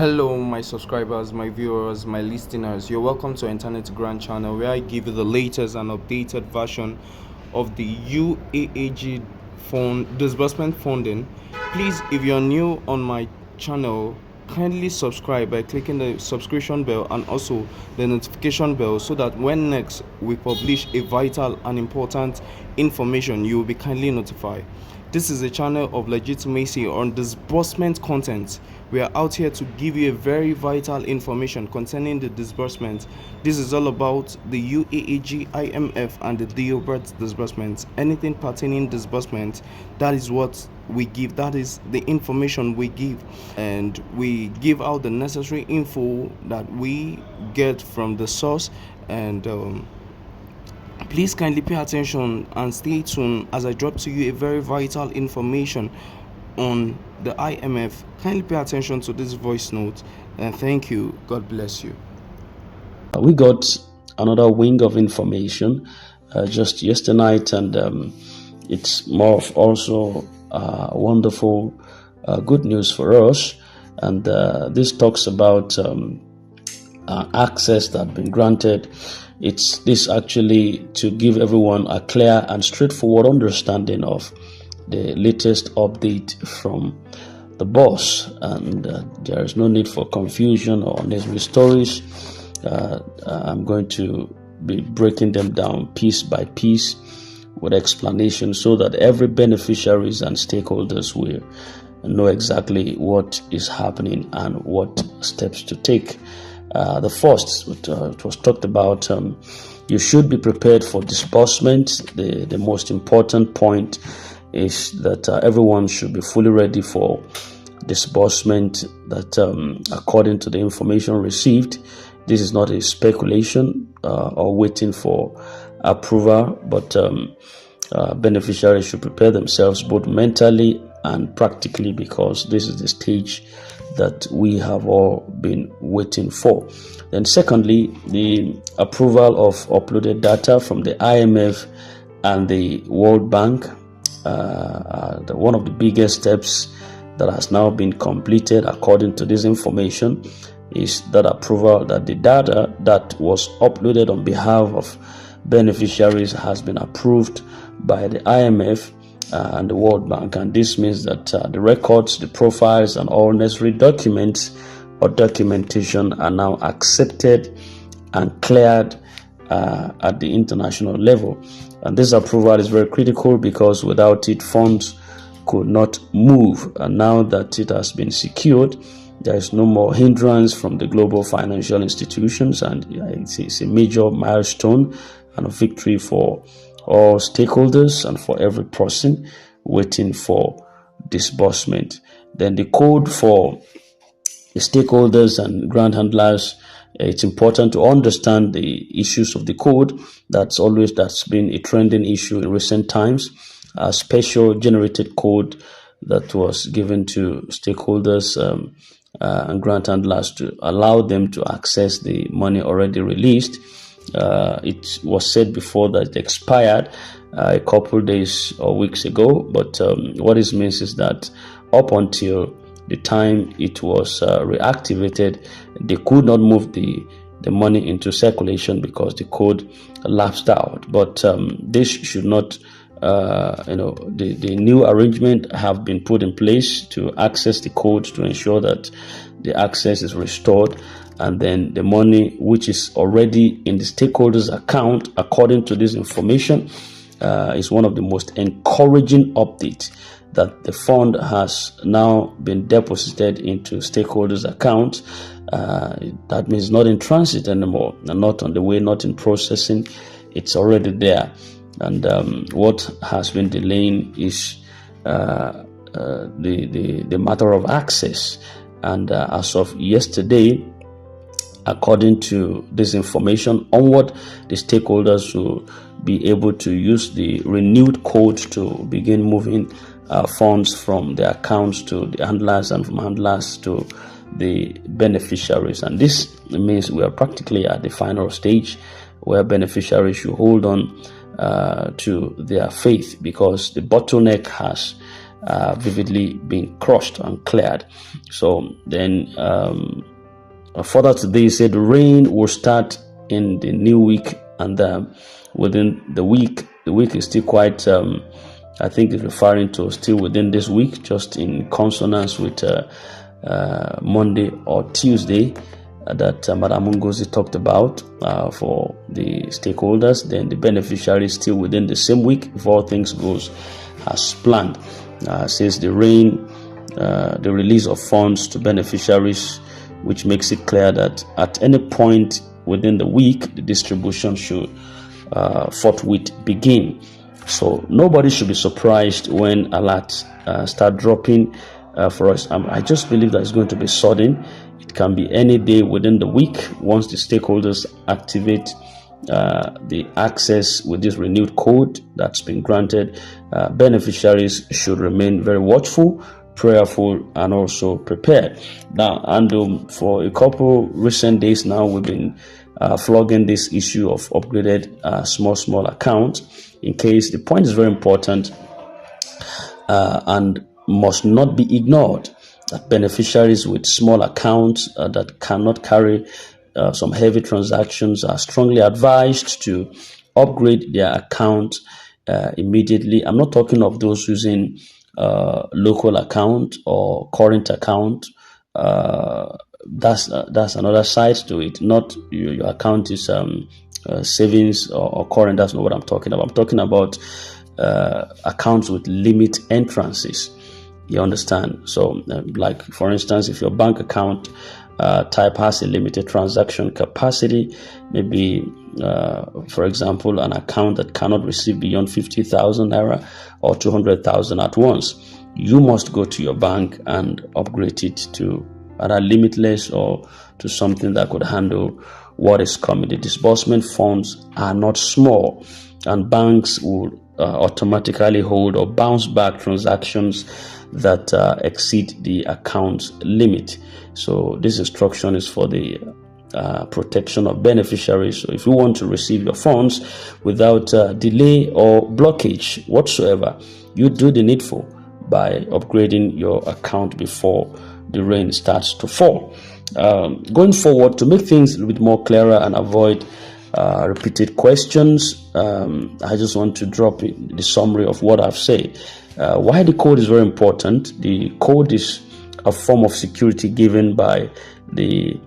Hello, my subscribers, my viewers, my listeners. You're welcome to Internet Grand Channel, where I give you the latest and updated version of the UAAG fund disbursement funding. Please, if you're new on my channel, kindly subscribe by clicking the subscription bell and also the notification bell, so that when next we publish a vital and important information, you will be kindly notified. This is a channel of legitimacy on disbursement content. We are out here to give you a very vital information concerning the disbursement. This is all about the UAAG, IMF, and the DOBERT disbursement. Anything pertaining disbursement, that is what we give. That is the information we give, and we give out the necessary info that we get from the source. And please kindly pay attention and stay tuned as I drop to you a very vital information on the IMF. Kindly pay attention to this voice note, and thank you. God bless you. We got another wing of information just yesterday night, and it's more of also wonderful good news for us. And this talks about access that has been granted. It's this actually to give everyone a clear and straightforward understanding of the latest update from the boss, and there is no need for confusion or unnecessary stories. I'm going to be breaking them down piece by piece with explanation, so that every beneficiaries and stakeholders will know exactly what is happening and what steps to take. The first, it was talked about, you should be prepared for disbursement. The most important point is that everyone should be fully ready for disbursement, that according to the information received, this is not a speculation or waiting for approval, but beneficiaries should prepare themselves both mentally and practically, because this is the stage that we have all been waiting for. Then secondly, the approval of uploaded data from the IMF and the World Bank, one of the biggest steps that has now been completed according to this information is that approval that the data that was uploaded on behalf of beneficiaries has been approved by the IMF and the World Bank. And this means that the records, the profiles, and all necessary documents or documentation are now accepted and cleared at the international level. And this approval is very critical, because without it, funds could not move. And now that it has been secured, there is no more hindrance from the global financial institutions, and it's a major milestone and a victory for all stakeholders and for every person waiting for disbursement. Then the code for the stakeholders and grant handlers, it's important to understand the issues of the code. That's been a trending issue in recent times. A special generated code that was given to stakeholders and grant handlers to allow them to access the money already released. It was said before that it expired a couple days or weeks ago, but what it means is that up until the time it was reactivated, they could not move the money into circulation because the code lapsed out. But this should not, the new arrangement have been put in place to access the code, to ensure that the access is restored, and then the money which is already in the stakeholders' account, according to this information, is one of the most encouraging updates, that the fund has now been deposited into stakeholders' accounts. That means not in transit anymore, and not on the way, not in processing. It's already there. And what has been delaying is the matter of access. And as of yesterday, according to this information, onward, the stakeholders will be able to use the renewed code to begin moving funds from the accounts to the handlers, and from handlers to the beneficiaries. And this means we are practically at the final stage, where beneficiaries should hold on to their faith, because the bottleneck has vividly being crushed and cleared. So then further to this, said the rain will start in the new week, and within the week is still quite I think it's referring to still within this week, just in consonance with Monday or Tuesday that Madam Ngozi talked about for the stakeholders. Then the beneficiaries still within the same week if all things goes as planned. Says the rain, the release of funds to beneficiaries, which makes it clear that at any point within the week the distribution should forthwith begin. So nobody should be surprised when alerts start dropping for us. I just believe that it's going to be sudden. It can be any day within the week. Once the stakeholders activate the access with this renewed code that's been granted, beneficiaries should remain very watchful, prayerful, and also prepared. Now, and for a couple recent days now, we've been flogging this issue of upgraded small accounts. In case, the point is very important and must not be ignored, that beneficiaries with small accounts that cannot carry some heavy transactions are strongly advised to upgrade their account immediately. I'm not talking of those using local account or current account. That's another side to it. Not your account is savings or current. That's not what I'm talking about. I'm talking about accounts with limit entrances. You understand? So, like for instance, if your bank account type has a limited transaction capacity, maybe for example, an account that cannot receive beyond 50,000 naira or 200,000 at once, you must go to your bank and upgrade it to either limitless or to something that could handle what is coming. The disbursement funds are not small, and banks will automatically hold or bounce back transactions that exceed the account limit. So this instruction is for the protection of beneficiaries. So if you want to receive your funds without delay or blockage whatsoever, you do the needful by upgrading your account before the rain starts to fall. Going forward, to make things a little bit more clearer and avoid repeated questions, I just want to drop the summary of what I've said. Why the code is very important. The code is a form of security given by the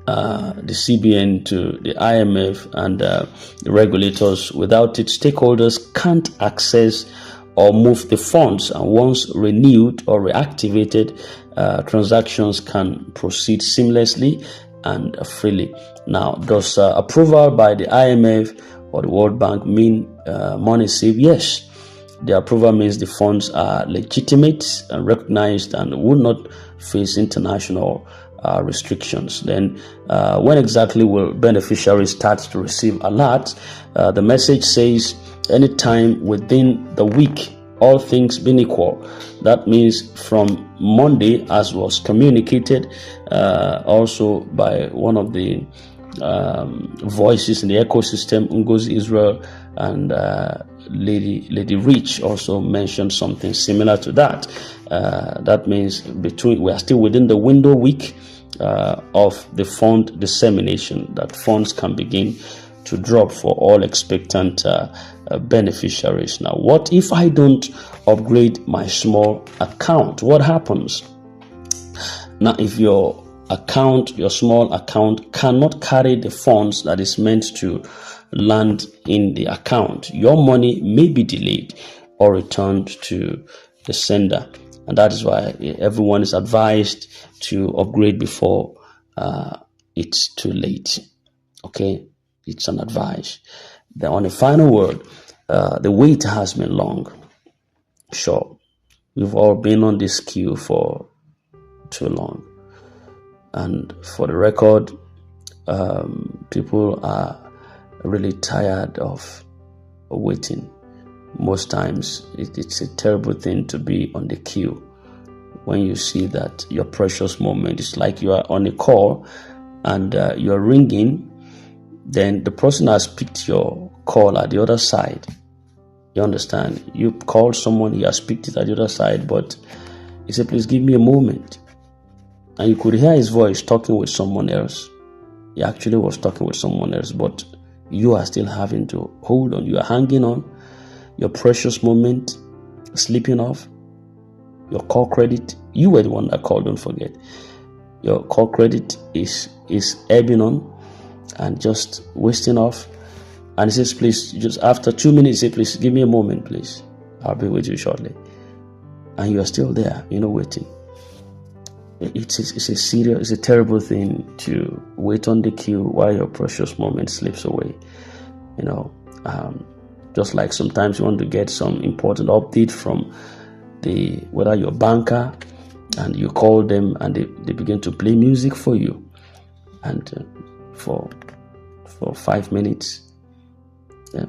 CBN to the IMF and the regulators. Without it, stakeholders can't access or move the funds, and once renewed or reactivated, transactions can proceed seamlessly and freely. Now, does approval by the IMF or the World Bank mean money saved? Yes. The approval means the funds are legitimate and recognized and will not face international restrictions. Then, when exactly will beneficiaries start to receive alerts? The message says anytime within the week, all things being equal. That means from Monday, as was communicated also by one of the voices in the ecosystem, Ngozi Israel, and Lady Rich also mentioned something similar to that. That means we are still within the window week of the fund dissemination, that funds can begin to drop for all expectant beneficiaries. Now, what if I don't upgrade my small account? What happens? Now, if your small account cannot carry the funds that is meant to land in the account, your money may be delayed or returned to the sender. And that is why everyone is advised to upgrade before it's too late. Okay, it's an advice. Then on the final word, the wait has been long. Sure, we've all been on this queue for too long. And for the record, people are really tired of waiting. Most times, it's a terrible thing to be on the queue when you see that your precious moment is like you are on a call and you're ringing, then the person has picked your call at the other side. You understand? You called someone, he has picked it at the other side, but he said, please give me a moment. And you could hear his voice talking with someone else. He actually was talking with someone else, but you are still having to hold on. You are hanging on. Your precious moment slipping off. Your call credit, you were the one that called, don't forget. Your call credit is ebbing on and just wasting off. And he says, please, just after 2 minutes, he said, please give me a moment, please. I'll be with you shortly. And you are still there, waiting. It's a terrible thing to wait on the queue while your precious moment slips away. Just like sometimes you want to get some important update from whether your banker, and you call them and they begin to play music for you, and for 5 minutes,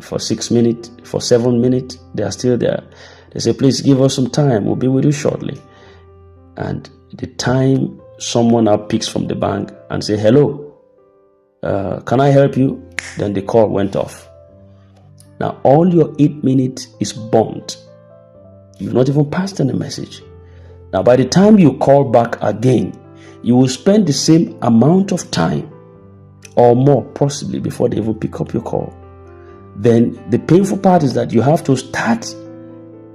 for 6 minutes, for 7 minutes, they are still there. They say, please give us some time, we'll be with you shortly. And the time someone now picks from the bank and say, hello, can I help you? Then the call went off. Now all your 8 minutes is burnt. You've not even passed any message. Now by the time you call back again, you will spend the same amount of time or more possibly before they even pick up your call. Then the painful part is that you have to start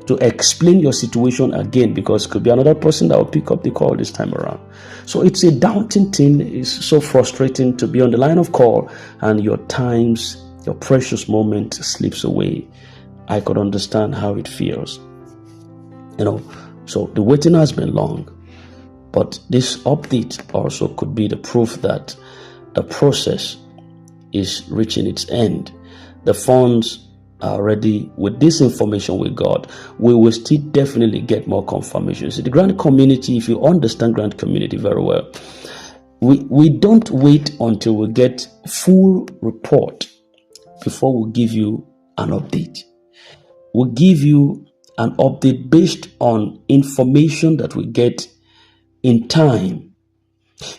to explain your situation again, because it could be another person that will pick up the call this time around. So it's a daunting thing. It's so frustrating to be on the line of call and your precious moment slips away. I could understand how it feels. So the waiting has been long, but this update also could be the proof that the process is reaching its end. The funds are ready. With this information we got, we will still definitely get more confirmation. So the grant community, if you understand grant community very well, we don't wait until we get full report before we give you an update. We'll give you an update based on information that we get in time.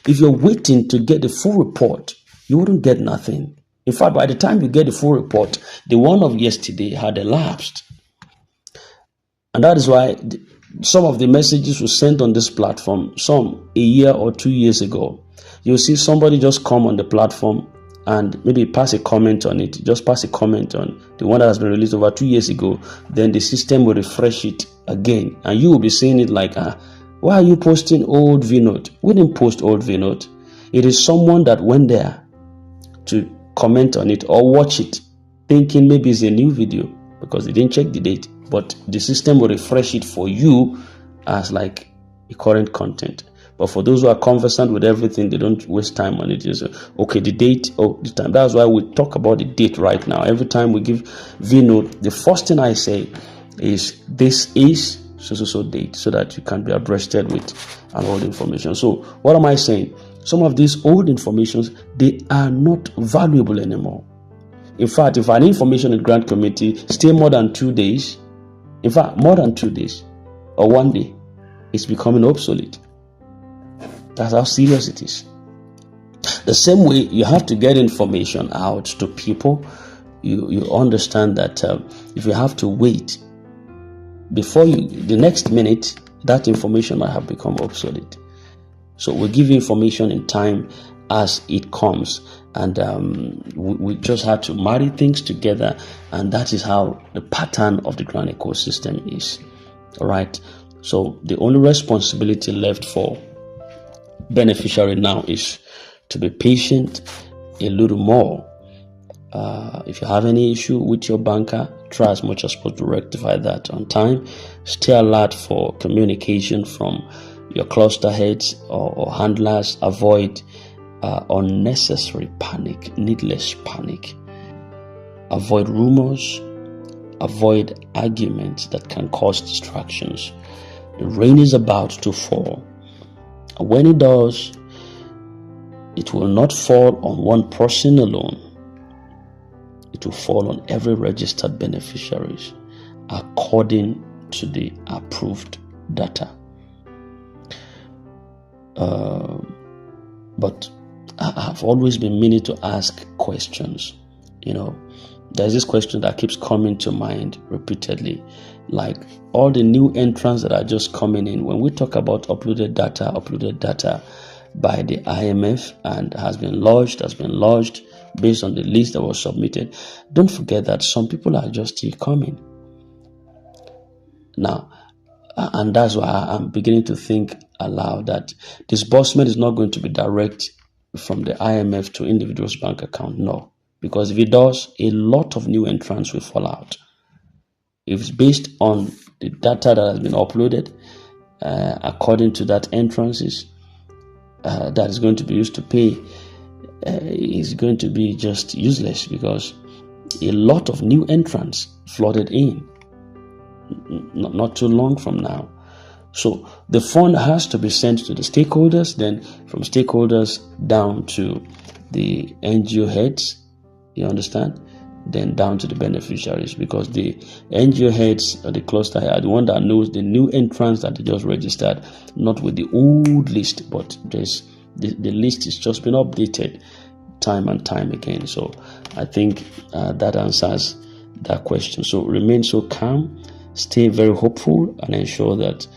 If you're waiting to get the full report, you wouldn't get nothing. In fact, by the time you get the full report, the one of yesterday had elapsed. And that is why some of the messages were sent on this platform, some a year or 2 years ago. You'll see somebody just come on the platform and maybe pass a comment on it. Just pass a comment on the one that has been released over 2 years ago. Then the system will refresh it again. And you will be saying it like, why are you posting old VNote? We didn't post old VNote. It is someone that went there to comment on it or watch it, thinking maybe it's a new video because they didn't check the date. But the system will refresh it for you as like a current content. But for those who are conversant with everything, they don't waste time on it. Just, okay, the date, the time. That's why we talk about the date right now. Every time we give VNote, the first thing I say is this is so date, so that you can be abreasted with an old information. So what am I saying? Some of these old informations, they are not valuable anymore. In fact, if an information in grant committee stay more than 2 days, in fact, more than 2 days or 1 day, it's becoming obsolete. That's how serious it is. The same way you have to get information out to people, you understand that if you have to wait before the next minute, that information might have become obsolete. So we give you information in time as it comes, and we just have to marry things together, and that is how the pattern of the grant ecosystem is. All right. So the only responsibility left for beneficiary now is to be patient a little more. If you have any issue with your banker, try as much as possible to rectify that on time. Stay alert for communication from your cluster heads or handlers. Avoid unnecessary panic, needless panic. Avoid rumors. Avoid arguments that can cause distractions. The rain is about to fall. And when it does, it will not fall on one person alone. It will fall on every registered beneficiaries according to the approved data. But I've always been meaning to ask questions. there's this question that keeps coming to mind repeatedly, like all the new entrants that are just coming in. When we talk about uploaded data by the IMF and has been lodged based on the list that was submitted, don't forget that some people are just still coming. Now, and that's why I'm beginning to think aloud that disbursement is not going to be direct from the IMF to individuals' bank account. No, because if it does, a lot of new entrants will fall out. If it's based on the data that has been uploaded, according to that entrances, that is going to be used to pay, is going to be just useless, because a lot of new entrants flooded in not too long from now. So the fund has to be sent to the stakeholders, then from stakeholders down to the NGO heads, you understand, then down to the beneficiaries, because the NGO heads or the cluster head are the one that knows the new entrants that they just registered, not with the old list, but there's the list has just been updated time and time again. So I think that answers that question. So remain so calm, stay very hopeful, and ensure that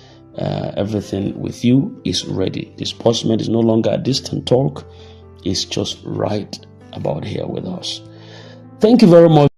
everything with you is ready. Disbursement is no longer a distant talk, it's just right about here with us. Thank you very much.